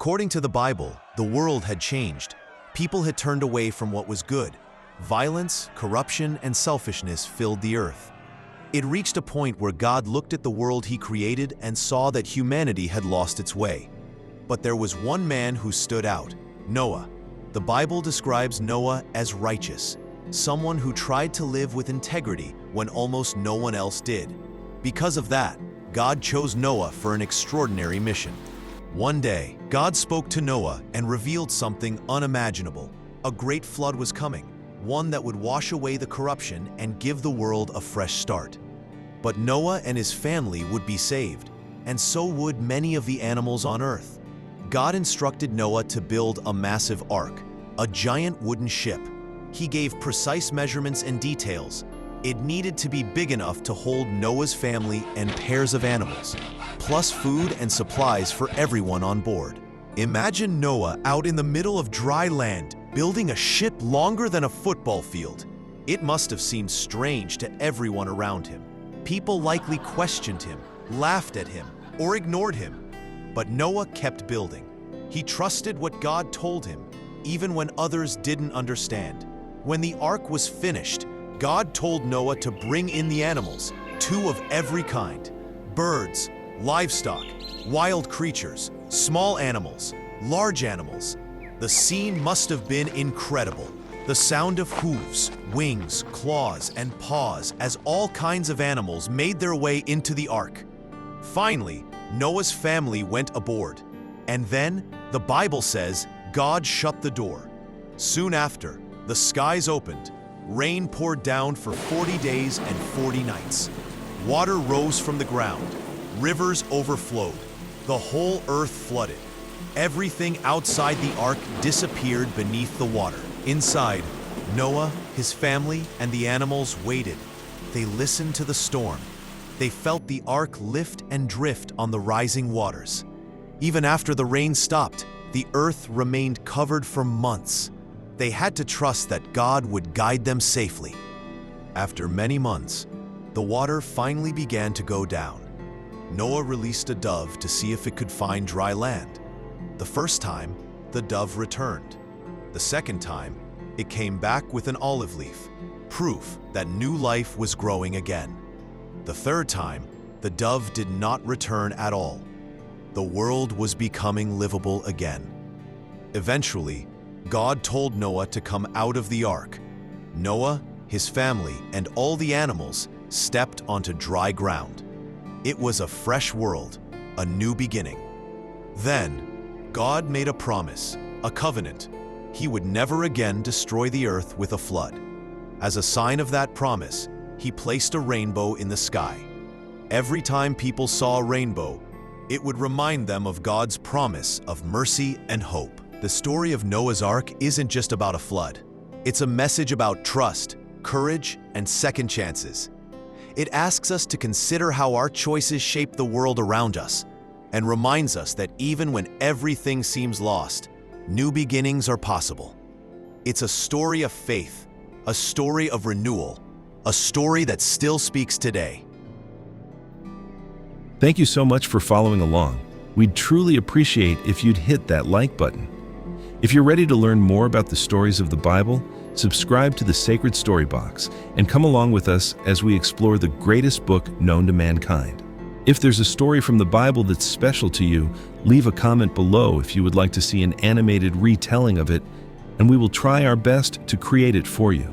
According to the Bible, the world had changed. People had turned away from what was good. Violence, corruption, and selfishness filled the earth. It reached a point where God looked at the world He created and saw that humanity had lost its way. But there was one man who stood out: Noah. The Bible describes Noah as righteous, someone who tried to live with integrity when almost no one else did. Because of that, God chose Noah for an extraordinary mission. One day, God spoke to Noah and revealed something unimaginable. A great flood was coming, one that would wash away the corruption and give the world a fresh start. But Noah and his family would be saved, and so would many of the animals on earth. God instructed Noah to build a massive ark, a giant wooden ship. He gave precise measurements and details. It needed to be big enough to hold Noah's family and pairs of animals, plus food and supplies for everyone on board. Imagine Noah out in the middle of dry land, building a ship longer than a football field. It must have seemed strange to everyone around him. People likely questioned him, laughed at him, or ignored him. But Noah kept building. He trusted what God told him, even when others didn't understand. When the ark was finished, God told Noah to bring in the animals, 2 of every kind: birds, livestock, wild creatures, small animals, large animals. The scene must have been incredible. The sound of hooves, wings, claws, and paws as all kinds of animals made their way into the ark. Finally, Noah's family went aboard. And then, the Bible says, God shut the door. Soon after, the skies opened. Rain poured down for 40 days and 40 nights. Water rose from the ground. Rivers overflowed. The whole earth flooded. Everything outside the ark disappeared beneath the water. Inside, Noah, his family, and the animals waited. They listened to the storm. They felt the ark lift and drift on the rising waters. Even after the rain stopped, the earth remained covered for months. They had to trust that God would guide them safely. After many months, the water finally began to go down. Noah released a dove to see if it could find dry land. The first time, the dove returned. The second time, it came back with an olive leaf, proof that new life was growing again. The third time, the dove did not return at all. The world was becoming livable again. Eventually, God told Noah to come out of the ark. Noah, his family, and all the animals stepped onto dry ground. It was a fresh world, a new beginning. Then, God made a promise, a covenant. He would never again destroy the earth with a flood. As a sign of that promise, He placed a rainbow in the sky. Every time people saw a rainbow, it would remind them of God's promise of mercy and hope. The story of Noah's Ark isn't just about a flood. It's a message about trust, courage, and second chances. It asks us to consider how our choices shape the world around us, and reminds us that even when everything seems lost, new beginnings are possible. It's a story of faith, a story of renewal, a story that still speaks today. Thank you so much for following along. We'd truly appreciate if you'd hit that like button. If you're ready to learn more about the stories of the Bible, subscribe to the Sacred Storybox and come along with us as we explore the greatest book known to mankind. If there's a story from the Bible that's special to you, leave a comment below if you would like to see an animated retelling of it, and we will try our best to create it for you.